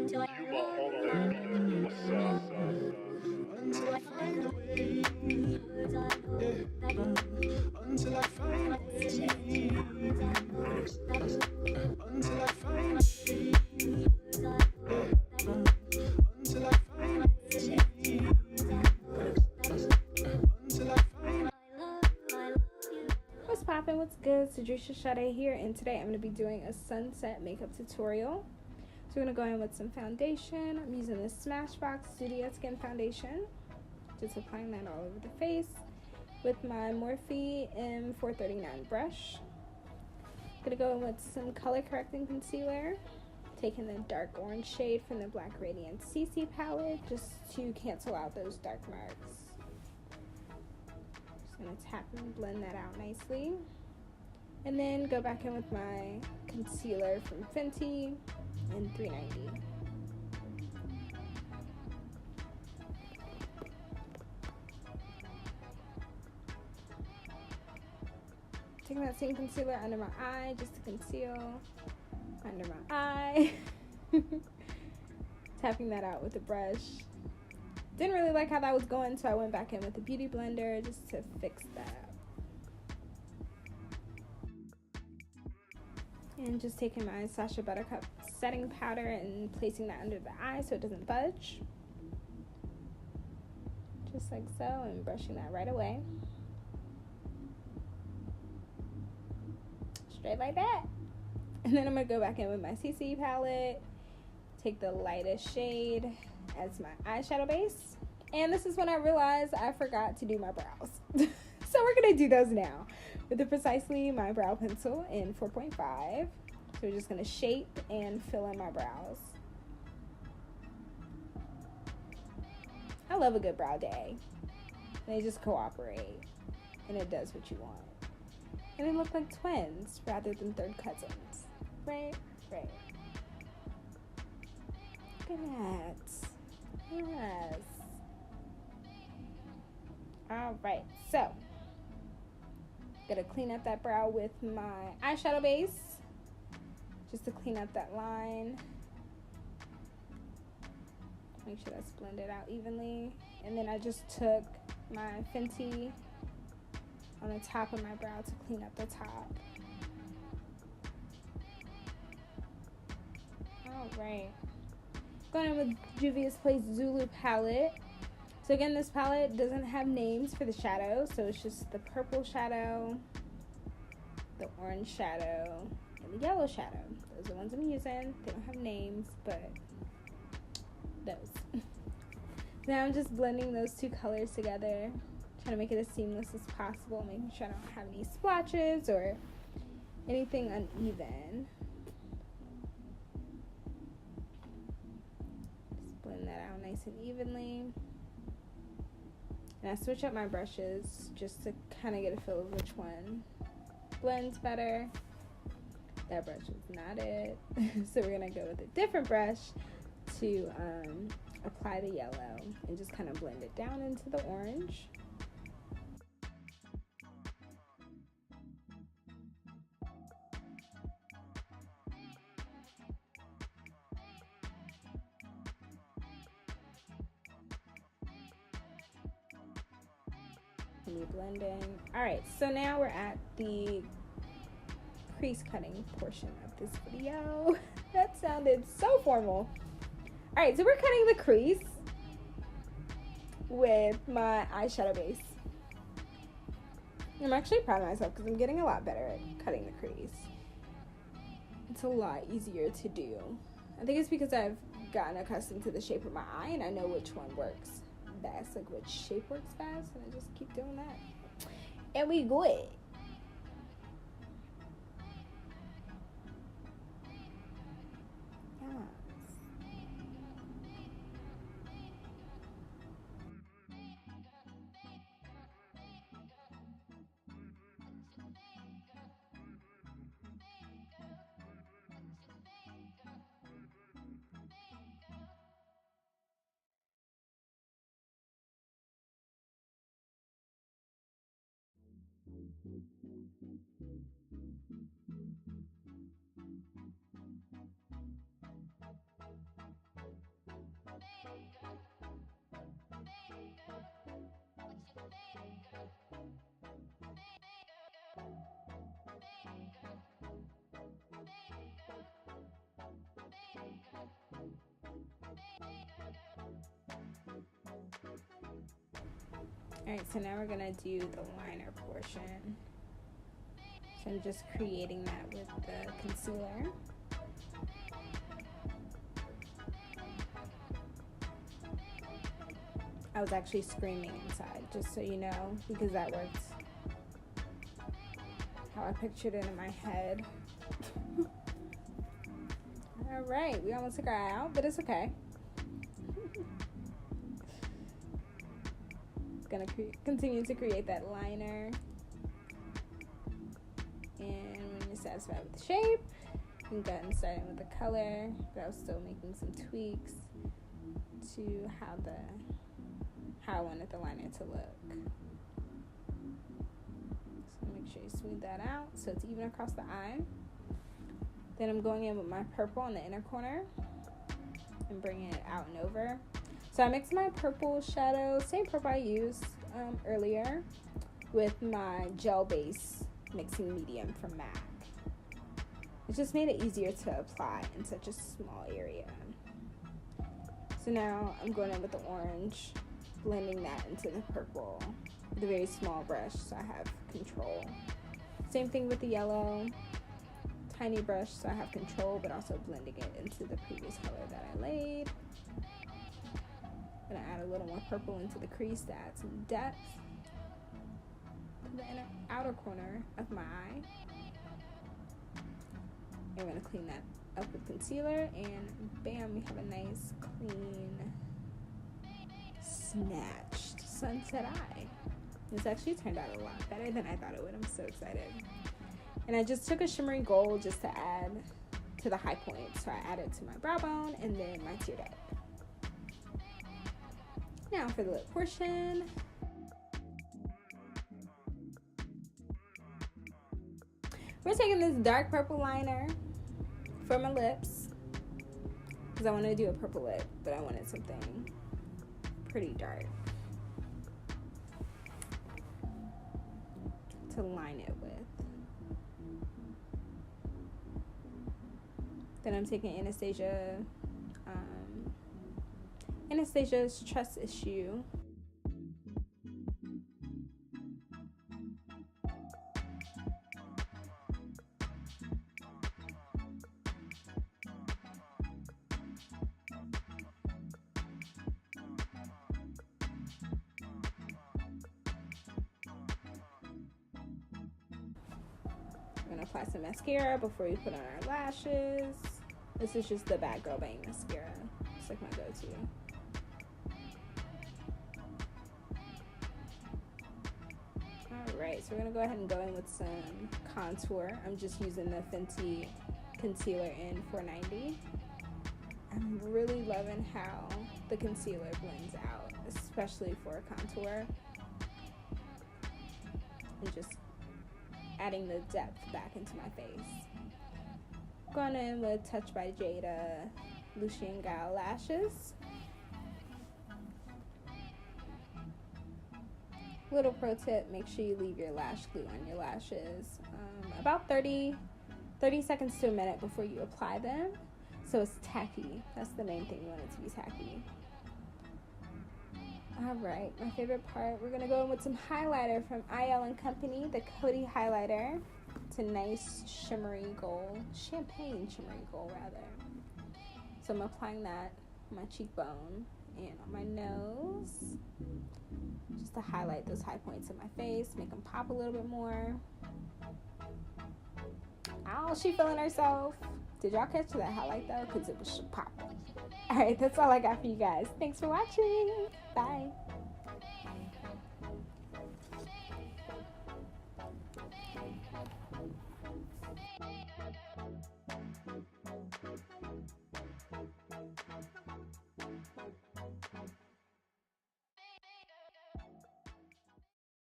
Until I find a way, until I find a way, until I find a way, until I find a way, until I find a. What's poppin'? What's good? It's Adrisha Sade here, and today I'm going to be doing a sunset makeup tutorial. So we're going to go in with some foundation. I'm using the Smashbox Studio Skin Foundation. Just applying that all over the face with my Morphe M439 brush. I'm going to go in with some color correcting concealer. Taking the dark orange shade from the Black Radiance CC palette just to cancel out those dark marks. Just going to tap and blend that out nicely. And then go back in with my concealer from Fenty in 390. Taking that same concealer under my eye just to conceal under my eye. Tapping that out with a brush. Didn't really like how that was going, so I went back in with a beauty blender just to fix that up. And just taking my Sacha Buttercup setting powder and placing that under the eye so it doesn't budge. Just like so, and brushing that right away. Straight like that. And then I'm going to go back in with my CC palette. Take the lightest shade as my eyeshadow base. And this is when I realized I forgot to do my brows. So we're going to do those now. With the Precisely My Brow Pencil in 4.5. So we're just going to shape and fill in my brows. I love a good brow day. They just cooperate. And it does what you want. And they look like twins rather than third cousins. Right? Right. Look at that. Yes. Alright, so gonna clean up that brow with my eyeshadow base just to clean up that line. Make sure that's blended out evenly. And then I just took my Fenty on the top of my brow to clean up the top. Alright. Going in with Juvia's Place Zulu palette. So again, this palette doesn't have names for the shadows, so it's just the purple shadow, the orange shadow, and the yellow shadow. Those are the ones I'm using. They don't have names, but those. Now I'm just blending those two colors together, trying to make it as seamless as possible, making sure I don't have any splotches or anything uneven. Just blend that out nice and evenly. And I switch up my brushes just to kind of get a feel of which one blends better. That brush is not it. So we're going to go with a different brush to apply the yellow and just kind of blend it down into the orange. Blending. Alright, so now we're at the crease cutting portion of this video. That sounded so formal. Alright, so we're cutting the crease with my eyeshadow base. I'm actually proud of myself because I'm getting a lot better at cutting the crease. It's a lot easier to do. I think it's because I've gotten accustomed to the shape of my eye and I know which one works best, like which shape works best, and I just keep doing that. And we good. Yes. Alright, so now we're gonna do the liner portion. So I'm just creating that with the concealer. I was actually screaming inside, just so you know, because that works how I pictured it in my head. Alright, we almost took our eye out, but it's okay. Gonna continue to create that liner, and when you're satisfied with the shape, you can go ahead and start in with the color, but I was still making some tweaks to how I wanted the liner to look. So make sure you smooth that out so it's even across the eye. Then I'm going in with my purple in the inner corner and bringing it out and over. So I mixed my purple shadow, same purple I used earlier, with my gel base mixing medium from MAC. It just made it easier to apply in such a small area. So now I'm going in with the orange, blending that into the purple with a very small brush so I have control. Same thing with the yellow, tiny brush so I have control, but also blending it into the previous color that I laid. I'm gonna add a little more purple into the crease to add some depth to the outer corner of my eye. And we're gonna clean that up with concealer, and bam, we have a nice, clean, snatched sunset eye. This actually turned out a lot better than I thought it would. I'm so excited. And I just took a shimmery gold just to add to the high point. So I added to my brow bone and then my tear duct. Now for the lip portion. We're taking this dark purple liner for my lips because I want to do a purple lip, but I wanted something pretty dark to line it with. Then I'm taking Anastasia's Trust Issue. We're gonna apply some mascara before we put on our lashes. This is just the Bad Girl Bang mascara. It's like my go-to. Alright, so we're gonna go ahead and go in with some contour. I'm just using the Fenty concealer in 490. I'm really loving how the concealer blends out, especially for contour. And just adding the depth back into my face. Going in with Touch by Jada Lucian Gyal lashes. Little pro tip, make sure you leave your lash glue on your lashes about 30 seconds to a minute before you apply them, so it's tacky. That's the main thing, you want it to be tacky. Alright, my favorite part, we're going to go in with some highlighter from Gyal & Company, the Kodi Highlighter. It's a nice shimmery gold, champagne shimmery gold rather. So I'm applying that on my cheekbone and on my nose, just to highlight those high points in my face, make them pop a little bit more. Ow, she feeling herself. Did y'all catch that highlight though? Because it was popping. Alright, that's all I got for you guys. Thanks for watching. Bye.